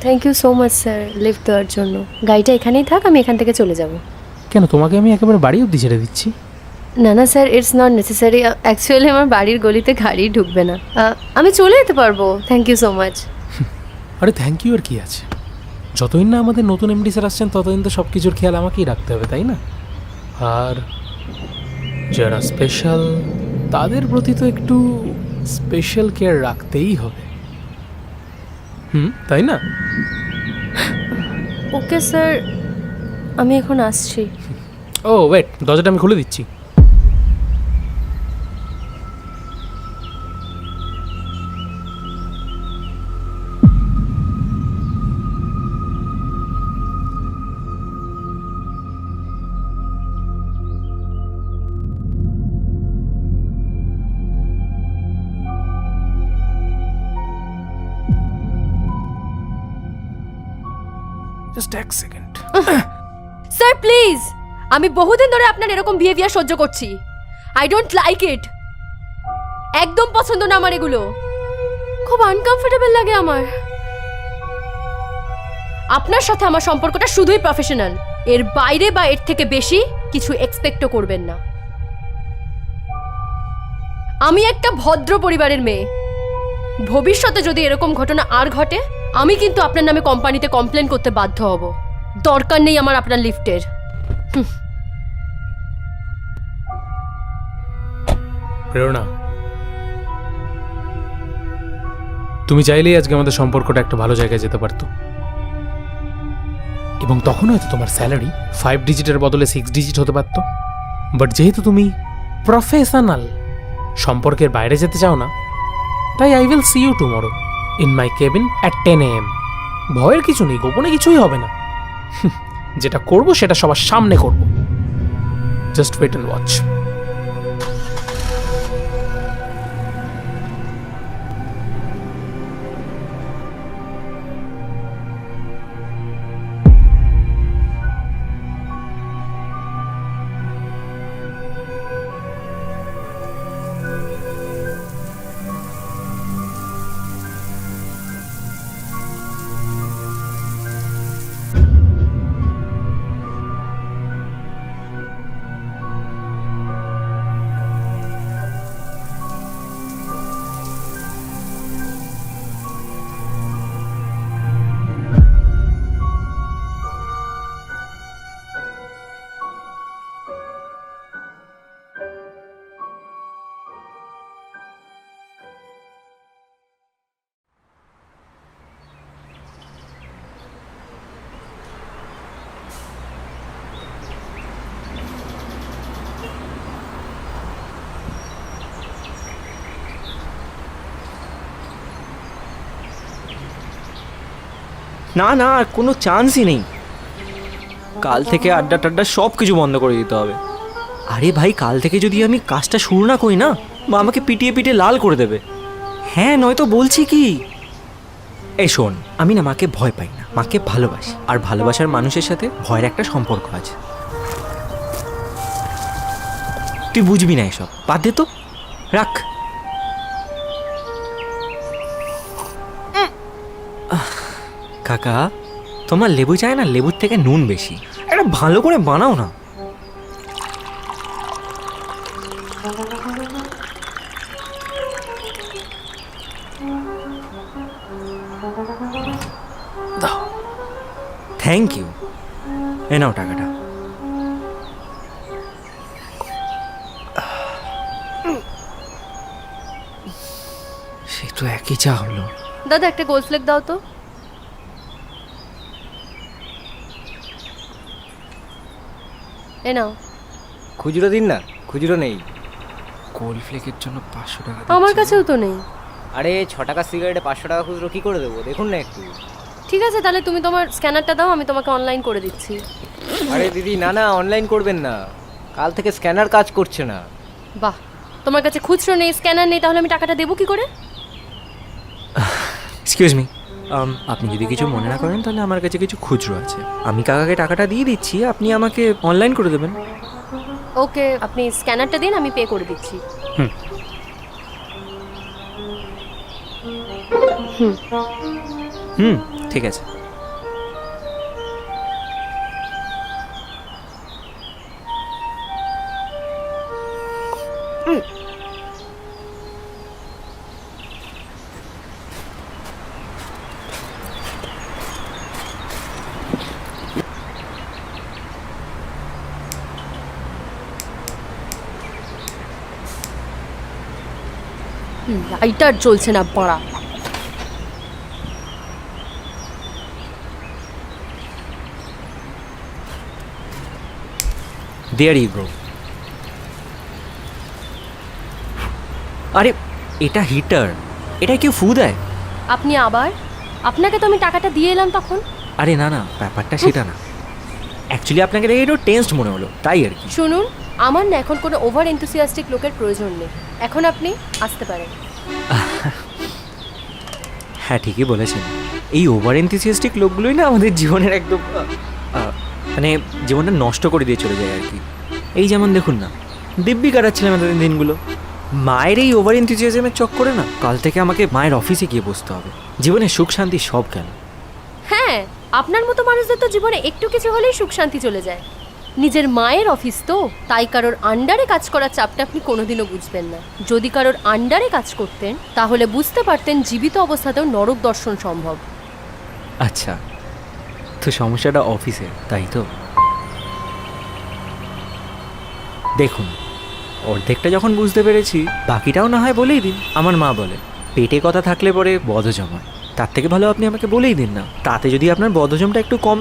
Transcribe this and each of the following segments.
Thank you so much sir lift দেওয়ার জন্য। গাড়িটা এখানেই থাক, আমি এখান থেকে চলে যাব। কেন, তোমাকে আমি একেবারে বাড়ি অবধি ছেড়ে দিচ্ছি। না না sir, it's not necessary. Actually আমার বাড়ির গলিতে গাড়ি ঢুকবে না। আমি চলে যেতে পারবো। Thank you so much. আরে থ্যাংক ইউ আর কি আছে, যতদিন না আমাদের নতুন এমডি স্যার আসছেন ততদিন তো সব কিছুর খেয়াল আমাকেই রাখতে হবে, তাই না? আর যারা স্পেশাল তাদের প্রতি তো একটু স্পেশাল কেয়ার রাখতেই হবে, তাই না? ওকে স্যার, আমি এখন আসছি। ও ওয়েট, দরজাটা আমি খুলে দিচ্ছি। জাস্ট এক সেকেন্ড। স্যার প্লিজ, আমি বহুদিন ধরে আপনার এরকম বিহেভিয়ার সহ্য করছি। আই ডোন্ট লাইক ইট। একদম পছন্দ না আমার এগুলো, খুব আনকমফোর্টেবল লাগে আমার। আপনার সাথে আমার সম্পর্কটা শুধুই প্রফেশনাল, এর বাইরে বা এর থেকে বেশি কিছু এক্সপেক্টও করবেন না। আমি একটা ভদ্র পরিবারের মেয়ে। ভবিষ্যতে যদি এরকম ঘটনা আর ঘটে, আমি কিন্তু আপনার নামে কোম্পানিতে কমপ্লেন করতে বাধ্য হব। দরকার নেই আমার আপনার লিফটের। প্রেরণা, তুমি চাইলেই আজকে আমাদের সম্পর্কটা একটা ভালো জায়গায় যেতে পারতো, এবং তখন হয়তো তোমার স্যালারি 5 ডিজিটের বদলে 6 ডিজিট হতে পারত। বাট যেহেতু তুমি প্রফেশনাল, সম্পর্কের বাইরে যেতে চাও না, তাই I will see you tomorrow in my cabin at 10 AM। ভয়ের কিছু নেই, গোপনে কিছুই হবে না। যেটা করব সেটা সবার সামনে করব। Just wait and watch. না না, আর কোনো চান্সই নেই। কাল থেকে আড্ডা টাড্ডা সব কিছু বন্ধ করে দিতে হবে। আরে ভাই, কাল থেকে যদি আমি কাজটা শুরু না করি না, মা আমাকে পিটিয়ে পিটিয়ে লাল করে দেবে। হ্যাঁ, নয়তো বলছি কি, এই শোন, আমি না মাকে ভয় পাই না, মাকে ভালোবাসি। আর ভালোবাসার মানুষের সাথে ভয়ের একটা সম্পর্ক আছে। তুই বুঝবি না এসব, বাদ দে তো, রাখ। কাকা, তোমার লেবু চায় না, লেবুর থেকে নুন বেশি। এটা ভালো করে বানাও না। দাও। Thank you. এ নাও টাকাটা। সে তো একই চা হলো। দাদা একটা গোল্ড ফ্লেক দাও তো। এ নাও। খুচরো দিন না, খুচরো নেই। গোল্ড ফ্লেকের জন্য 500 টাকা আমার কাছেও তো নেই। আরে 6 টাকার সিগারেটে 500 টাকা খুচরো কি করে দেবো, দেখুন না একটু। ঠিক আছে, তাহলে তুমি তোমার স্ক্যানারটা দাও, আমি তোমাকে অনলাইন করে দিচ্ছি। আরে দিদি, না না, অনলাইন করবেন না, কাল থেকে স্ক্যানার কাজ করছে না। বাহ, তোমার কাছে খুচরো নেই, স্ক্যানার নেই, তাহলে আমি টাকাটা দেবো কি করে? এক্সকিউজ মি, আপনি যদি কিছু মনে না করেন তাহলে আমার কাছে কিছু খুচরো আছে। আমি কাকাকে টাকাটা দিয়ে দিচ্ছি, আপনি আমাকে অনলাইন করে দেবেন। ওকে, আপনি স্ক্যানারটা দিন, আমি পে করে দিচ্ছি। হুম, ঠিক আছে। লাইটার জ্বলছে না বাড়া। There you go. আরে এটা হিটার, এটা কেউ ফু দেয়? আপনি আবার? আপনাকে তো আমি টাকাটা দিয়ে এলাম তখন। আরে না না, ব্যাপারটা সেটা না। অ্যাকচুয়ালি আপনাকে দেখে একটু টেন্সড মনে হলো, তাই আর কি। শুনুন, আমার না এখন কোনো ওভার এনথুসিয়াস্টিক লোকের প্রয়োজন নেই। এখন আপনি আসতে পারেন। হ্যাঁ ঠিকই বলেছেন, এই ওভার এনথুসিয়াস্টিক লোকগুলোই না আমাদের জীবনের একদম মানে জীবনটা নষ্ট করে দিয়ে চলে যায় আর কি। এই যেমন দেখুন না, দিব্যি কাটাচ্ছিলাম এতদিন দিনগুলো। মায়ের এই ওভার এনথুসিয়াজমের চক্করে না কাল থেকে আমাকে মায়ের অফিসে গিয়ে বসতে হবে। জীবনে সুখ শান্তি সব গেল। হ্যাঁ, আপনার মতো মানুষদের তো জীবনে একটু কিছু হলেই সুখ শান্তি চলে যায়। নিজের মায়ের অফিস তো, তাই কারোর আন্ডারে কাজ করার চাপটা আপনি কোনোদিনও বুঝবেন না। যদি কারোর আন্ডারে কাজ করতেন তাহলে বুঝতে পারতেন জীবিত অবস্থাতেও নরক দর্শন সম্ভব। আচ্ছা, তো সমস্যাটা অফিসে, তাই তো? দেখুন, অর্ধেকটা যখন বুঝতে পেরেছি, বাকিটাও না হয় বলেই দিন। আমার মা বলে, পেটে কথা থাকলে পরে বদহজম হয়। তার থেকে ভালো আপনি আমাকে বলেই দিন না। তাতে যদি আপনার বদহজমটা একটু কম।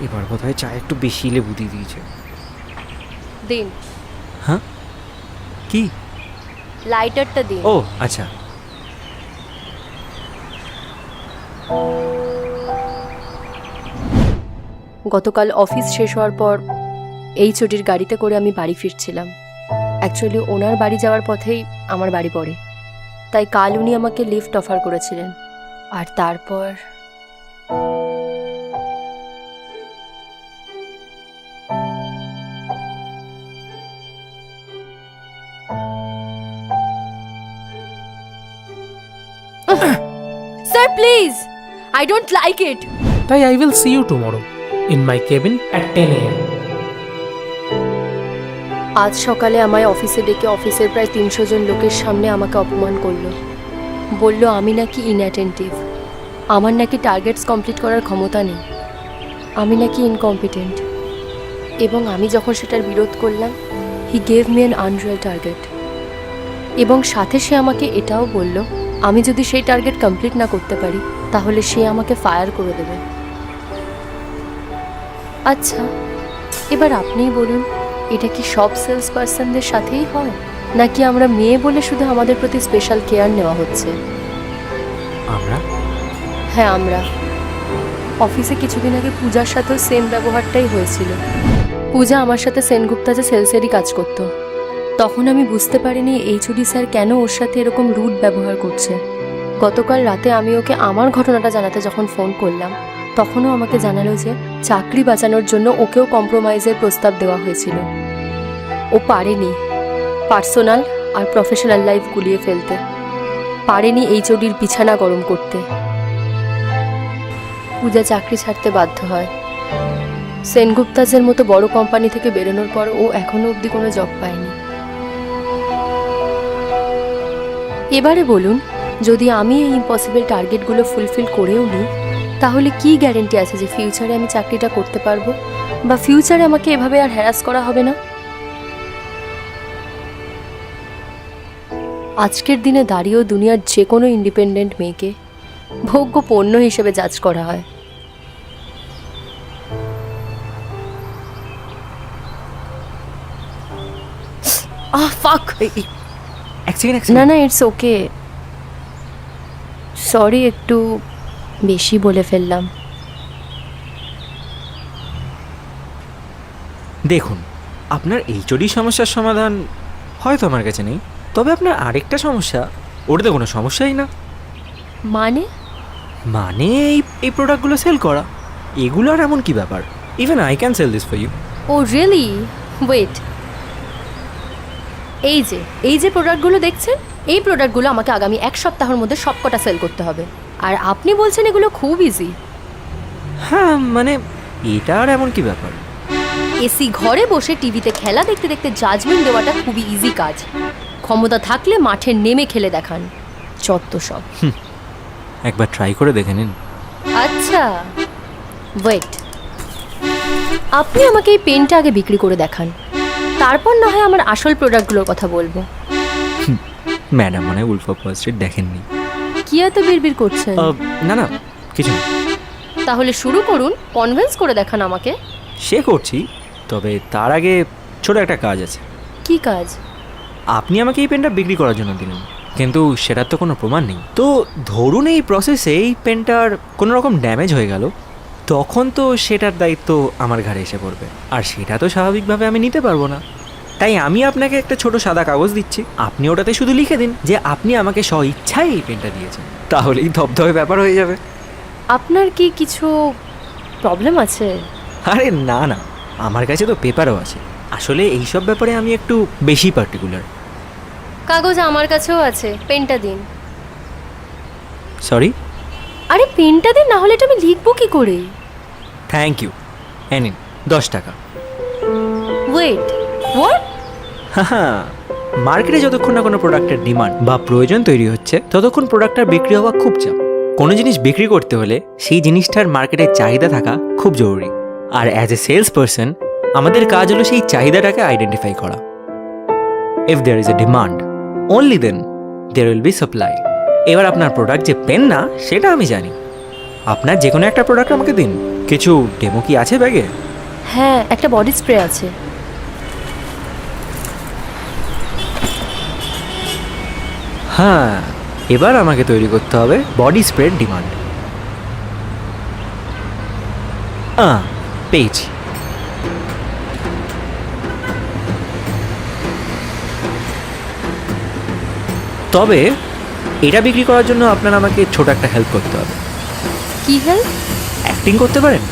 এবার বোধহয় চা একটু বেশি লেবু দিয়ে দিয়েছে। দিন। হ্যাঁ, কি? লাইটারটা দিন। ও আচ্ছা। গতকাল অফিস শেষ হওয়ার পর এই ছুটির গাড়িতে করে আমি বাড়ি ফিরছিলাম। অ্যাকচুয়ালি ওনার বাড়ি যাওয়ার পথেই আমার বাড়ি পড়ে, তাই কাল উনি আমাকে লিফট অফার করেছিলেন। আর তারপর sir please, I don't like it. তাই I will see you tomorrow in my cabin at 10 AM। আজ সকালে আমায় অফিসে ডেকে অফিসের প্রায় 300 জন লোকের সামনে আমাকে অপমান করলো। বলল আমি নাকি ইনঅ্যাটেন্টিভ, আমার নাকি টার্গেটস কমপ্লিট করার ক্ষমতা নেই, আমি নাকি ইনকম্পিটেন্ট। এবং আমি যখন সেটার বিরোধ করলাম, he gave me an unreal target. এবং সাথে সে আমাকে এটাও বলল, আমি যদি সেই টার্গেট কমপ্লিট না করতে পারি তাহলে সে আমাকে ফায়ার করে দেবে। আচ্ছা, এবার আপনিই বলুন, এটা কি সব সেলস পার্সনদের সাথেই হয়, নাকি আমরা মেয়ে বলে শুধু আমাদের প্রতি স্পেশাল কেয়ার নেওয়া হচ্ছে? আমরা? হ্যাঁ আমরা। অফিসে কিছুদিন আগে পূজার সাথেও সেম ব্যবহারটাই হয়েছিল। পূজা আমার সাথে সেনগুপ্তা যে সেলসেরই কাজ করতো। তখন আমি বুঝতে পারিনি এইচওডি স্যার কেন ওর সাথে এরকম রুড ব্যবহার করছে। গতকাল রাতে আমি ওকে আমার ঘটনাটা জানাতে যখন ফোন করলাম, তখনও আমাকে জানালো যে চাকরি বাঁচানোর জন্য ওকেও কম্প্রোমাইজের প্রস্তাব দেওয়া হয়েছিল। ও পারেনি পার্সোনাল আর প্রফেশনাল লাইফ গুলিয়ে ফেলতে, পারেনি এইচওডির বিছানা গরম করতে। পূজা চাকরি ছাড়তে বাধ্য হয়। সেনগুপ্তাজের মতো বড় কোম্পানি থেকে বেরোনোর পর ও এখনো অবধি কোনো জব পায়নি। এবারে বলুন, যদি আমি এই ইম্পসিবল টার্গেটগুলো ফুলফিল করেও নিই, তাহলে কি গ্যারেন্টি আছে যে ফিউচারে আমি চাকরিটা করতে পারবো, বা ফিউচারে আমাকে এভাবে আর হ্যারাস করা হবে না? আজকের দিনে দাঁড়িয়েও দুনিয়ার যে কোনো ইন্ডিপেন্ডেন্ট মেয়েকে ভোগ্য পণ্য হিসেবে জাজ করা হয়। ফাক। এক সেকেন্ড। না না, ইটস ওকে। সরি, একটু বেশি বলে ফেললাম। দেখুন, আপনার এইচওডি সমস্যার সমাধান হয়তো আমার কাছে নেই, তবে আপনার আরেকটা সমস্যা, ওটাতে কোনো সমস্যাই না। মানে মানে এই প্রোডাক্টগুলো সেল করা, এগুলো আর এমন কি ব্যাপার? Even I can sell this for you. Oh really? Wait, এই যে প্রোডাক্টগুলো দেখছেন, এই প্রোডাক্টগুলো আমাকে আগামী 1 সপ্তাহের মধ্যে সবকটা সেল করতে হবে। আর আপনি বলছেন এগুলো খুব ইজি। হ্যাঁ মানে এটা আর এমন কি ব্যাপার? এসি ঘরে বসে টিভিতে খেলা দেখতে দেখতে জাজমেন্ট দেওয়াটা খুবই ইজি কাজ। ক্ষমতা থাকলে মাঠে নেমে খেলে দেখান, চত্ব সব। একবার ট্রাই করে দেখে নিন। আচ্ছা ওয়েট, আপনি আমাকে এই পেনটা আগে বিক্রি করে দেখান, তারপর না হয় আমার আসল প্রোডাক্টগুলোর কথা বলবো। ম্যাডাম মনে হয় উলফ অফ ওয়াল স্ট্রিট দেখেননি। কি এত বিড়বিড় করছেন? না না কিছু না। তাহলে শুরু করুন, কনভিন্স করে দেখান আমাকে। সে করছি, তবে তার আগে ছোট একটা কাজ আছে। কি কাজ? আপনি আমাকে এই পেনটা বিক্রি করার জন্য দিলেন, কিন্তু সেটার তো কোনো প্রমাণ নেই। তো ধরুন এই প্রসেসে এই পেনটার কোনো রকম ড্যামেজ হয়ে গেল, তখন তো সেটার দায়িত্ব আমার ঘাড়ে এসে পড়বে, আর সেটা তো স্বাভাবিকভাবে আমি নিতে পারবো না। তাই আমি আপনাকে একটা ছোট সাদা কাগজ দিচ্ছি, আপনি ওটাতে শুধু লিখে দিন যে আপনি আমাকে স্ব ইচ্ছায় এই পেনটা দিয়েছেন, তাহলেই ধবধবে ব্যাপার হয়ে যাবে। আপনার কি কিছু প্রবলেম আছে? আরে না না, আমার কাছে তো পেপারও আছে। আসলে এইসব ব্যাপারে আমি একটু বেশি পার্টিকুলার। কাগজ আমার কাছেও আছে, পেনটা দিন। সরি। আরে পেনটা দিন, না হলে এটা আমি লিখবো কি করে? থ্যাংক ইউ, নিন 10 টাকা। Wait, what? হ্যাঁ, মার্কেটে যতক্ষণ না কোনো প্রোডাক্টের ডিমান্ড বা প্রয়োজন তৈরি হচ্ছে, ততক্ষণ প্রোডাক্টটার বিক্রি হওয়া খুব চাপ। কোনো জিনিস বিক্রি করতে হলে সেই জিনিসটার মার্কেটে চাহিদা থাকা খুব জরুরি, আর অ্যাজ এ সেলস পারসন আমাদের কাজ হলো সেই চাহিদাটাকে আইডেন্টিফাই করা। If there is a demand, only then there will be supply. এবার আপনার প্রোডাক্ট যে পেন না সেটা আমি জানি, আপনার যে কোনো একটা প্রোডাক্ট আমাকে দিন। কিছু ডেমো কি আছে ব্যাগে? হ্যাঁ, একটা বডি স্প্রে আছে। হ্যাঁ, এবার আমাকে তৈরি করতে হবে বডি স্প্রের ডিমান্ড। পেয়েছি। তবে এটা বিক্রি করার জন্য আপনার আমাকে ছোট একটা হেল্প করতে হবে। কি হেল্প? অ্যাক্টিং করতে পারেন?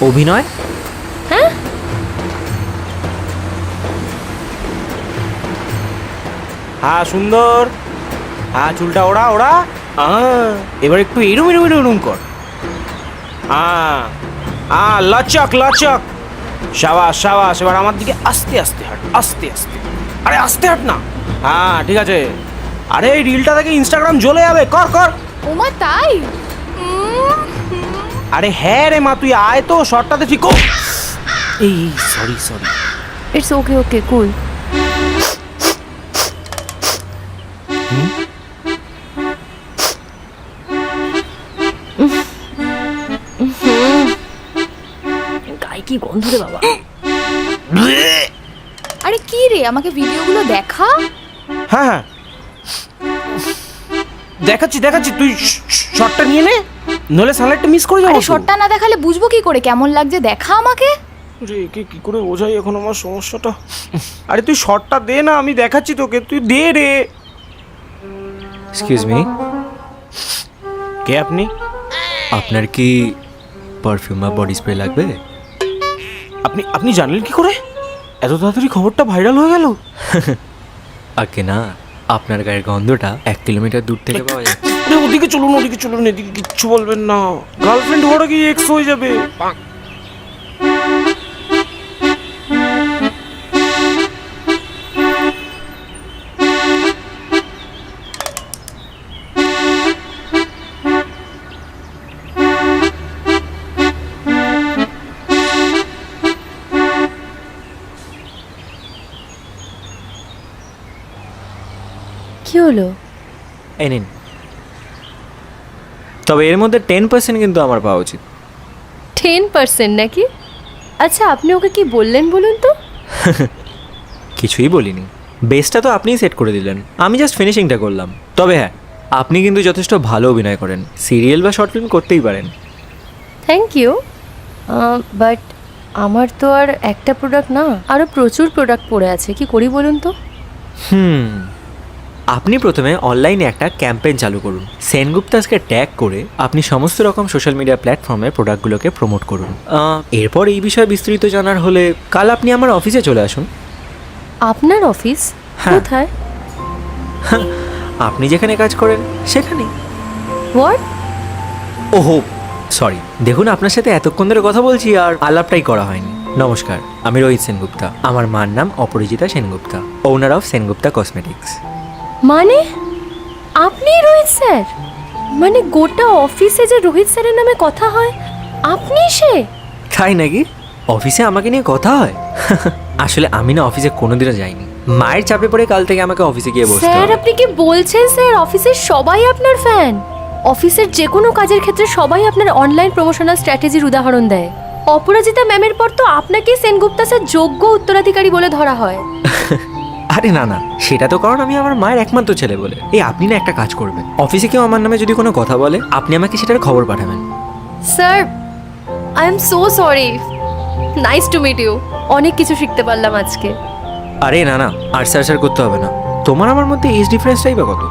অভিনয়? হ্যাঁ, হ্যাঁ সুন্দর, হ্যাঁ চুলটা ওড়া ওড়া। এবার একটু এরুম এরুম এরুম এরুম কর। লচক লচক, সাবাস সাবাস। এবার আমার দিকে আস্তে আস্তে হাঁট, আস্তে আস্তে। আরে আস্তে হাঁট না। হ্যাঁ ঠিক আছে। আরে এই রিলটা থেকে ইনস্টাগ্রাম জ্বলে যাবে, কর কর। ওমা তাই? আরে হ্যাঁ রে মা, তুই আয় তো, শর্টটাতে ঠিক। এই সরি সরি। ইটস ওকে ওকে, কুল। গায়ে কি গন্ধ রে বাবা। আরে কি রে, আমাকে ভিডিওগুলো দেখা। হ্যাঁ হ্যাঁ দেখাচ্ছি দেখাচ্ছি, তুই শর্টটা নিয়ে নে, নলে সালাডটা মিস করে যাবো। আরে শর্টটা না দেখালে বুঝবো কি করে কেমন লাগছে, দেখা আমাকে। রে একে কি করে বোঝাই এখন আমার সমস্যাটা। আরে তুই শর্টটা দে না, আমি দেখাচ্ছি তোকে, তুই দে রে। এক্সকিউজ মি, কে আপনি? আপনার কি পারফিউম বা বডি স্প্রে লাগবে? আপনি আপনি জানলেন কি করে? এত তাড়াতাড়ি খবরটা ভাইরাল হয়ে গেল। আগে না, আপনার গায়ের গন্ধটা 1 কিলোমিটার দূর থেকে পাওয়া যাচ্ছে। আরে ওদিকে চলুন ওদিকে চলুন, এদিকে কিচ্ছু বলবেন না, গার্লফ্রেন্ড হওয়ার কি এক্স হয়ে যাবে। কি হলো? এই নিন। তবে এর মধ্যে 10% কিন্তু আমার পাওয়া উচিত। 10% নাকি? আচ্ছা আপনি ওকে কি বললেন বলুন তো? কিছুই বলিনি, বেসটা তো আপনিই সেট করে দিলেন, আমি জাস্ট ফিনিশিংটা করলাম। তবে হ্যাঁ, আপনি কিন্তু যথেষ্ট ভালো অভিনয় করেন, সিরিয়াল বা শর্ট ফিল্ম করতেই পারেন। থ্যাংক ইউ, বাট আমার তো আর একটা প্রোডাক্ট না, আরও প্রচুর প্রোডাক্ট পড়ে আছে, কি করি বলুন তো? আপনি প্রথমে অনলাইনে একটা ক্যাম্পেইন চালু করুন, সেনগুপ্তাসকে ট্যাগ করে আপনি সমস্ত রকম সোশ্যাল মিডিয়া প্ল্যাটফর্মে প্রোডাক্টগুলোকে প্রমোট করুন। এরপর এই বিষয়ে বিস্তারিত জানার হলে কাল আপনি আমার অফিসে চলে আসুন। আপনার অফিস হ্যাঁ। কোথায়? আপনি যেখানে কাজ করেন সেখানেই। হোয়াট? ওহো সরি, দেখুন আপনার সাথে এতক্ষণ ধরে কথা বলছি আর আলাপটাই করা হয়নি। নমস্কার, আমি রোহিত সেনগুপ্তা। আমার মার নাম Aparajita Sengupta, owner of Sengupta cosmetics. মানে আপনি রোহিত স্যার? মানে গোটা অফিসে যে রোহিত স্যারের নামে কথা হয় আপনি সে? তাই নাকি? অফিসে আমাকে নিয়ে কথা হয়? আসলে আমি না অফিসে কোনোদিনও যাইনি, মায়ের চাপে পড়ে কাল থেকে আমাকে অফিসে গিয়ে বসতে স্যার হবে। আপনি কি বলছেন স্যার? অফিসের সবাই আপনার ফ্যান? অফিসের যে কোনো কাজের ক্ষেত্রে সবাই আপনার অনলাইন প্রমোশনাল স্ট্র্যাটেজির উদাহরণ দেয়। অপরাজিতা ম্যামের পর তো আপনাকেই সেনগুপ্তা স্যার যোগ্য উত্তরাধিকারী বলে ধরা হয়। আরে না না, সেটা তো কারণ আমি আমার মায়ের একমাত্র ছেলে বলে। এই আপনি না একটা কাজ করবেন, অফিসে কেউ আমার নামে যদি কোনো কথা বলে আপনি আমাকে সেটার খবর পাঠাবেন। Sir I am so sorry, nice to meet you. অনেক কিছু শিখতে পারলাম আজকে। আরে না না, আর স্যার করতে হবে না। তোমার আমার মধ্যে এজ ডিফারেন্সটাই বা কত?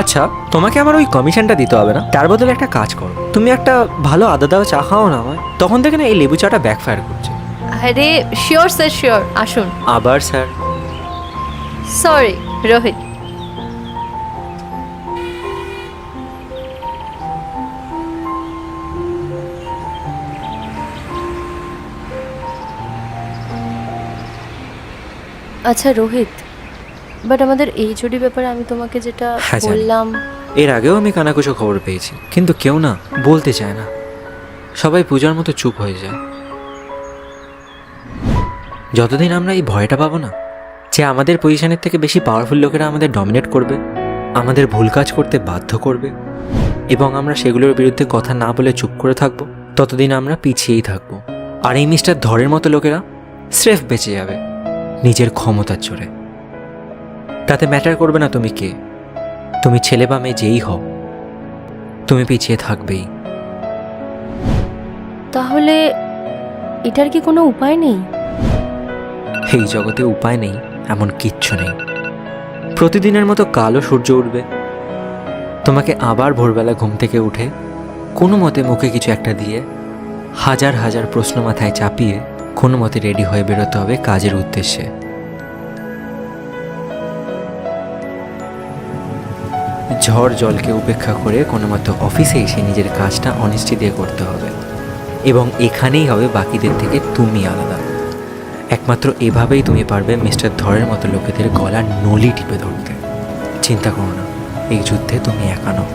আচ্ছা, তোমাকে আমার ওই কমিশনটা দিতে হবে না, তার বদলে একটা কাজ করো, তুমি একটা ভালো আদা দেওয়া চা খাও না আমায়। তখন থেকে না এই লেবু চাটা ব্যাকফায়ার করছে। আরে শিওর স্যার, শিওর, আসুন। আবার স্যার? সরি রোহিত। আচ্ছা রোহিত, বাট আমাদের এইচওডি ব্যাপারে আমি তোমাকে যেটা হ্যাঁ, জানি। বললাম, এর আগেও আমি কানাকুচো খবর পেয়েছি, কিন্তু কেউ না বলতে চায় না, সবাই পূজার মতো চুপ হয়ে যায়। যতদিন আমরা এই ভয়টা পাবো না যে আমাদের পজিশনের থেকে বেশি পাওয়ারফুল লোকেরা আমাদের ডমিনেট করবে, আমাদের ভুল কাজ করতে বাধ্য করবে, এবং আমরা সেগুলোর বিরুদ্ধে কথা না বলে চুপ করে থাকবো, ততদিন আমরা পিছিয়েই থাকবো। আর এই মিস্টার ধরের মতো লোকেরা স্রেফ বেঁচে যাবে নিজের ক্ষমতার জোরে। তাতে ম্যাটার করবে না তুমি কে, তুমি ছেলে বা মেয়ে যেই হও, তুমি পিছিয়ে থাকবেই। তাহলে এটার কি কোনো উপায় নেই? এই জগতে উপায় নেই এমন কিচ্ছু নেই। প্রতিদিনের মতো কালো সূর্য উঠবে, তোমাকে আবার ভোরবেলা ঘুম থেকে উঠে কোনো মতে মুখে কিছু একটা দিয়ে হাজার হাজার প্রশ্ন মাথায় চাপিয়ে কোনো মতে রেডি হয়ে বেরোতে হবে কাজের উদ্দেশ্যে। ঝড় জলকে উপেক্ষা করে কোনো মতো অফিসে এসে নিজের কাজটা অনেস্টি দিয়ে করতে হবে, এবং এখানেই হবে বাকিদের থেকে তুমি আলাদা। একমাত্র এভাবেই তুমি পারবে মিস্টার ধরের মতো লোকেদের গলার নলি টিপে ধরতে। চিন্তা করো না, এই যুদ্ধে তুমি একা নও,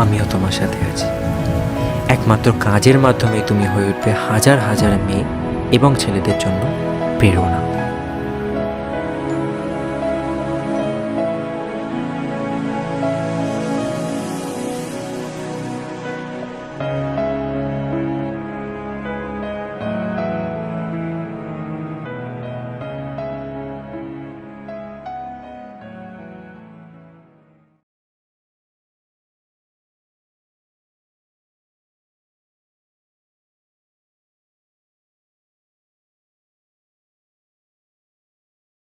আমিও তোমার সাথে আছি। একমাত্র কাজের মাধ্যমেই তুমি হয়ে উঠবে হাজার হাজার মেয়ে এবং ছেলেদের জন্য প্রেরণা।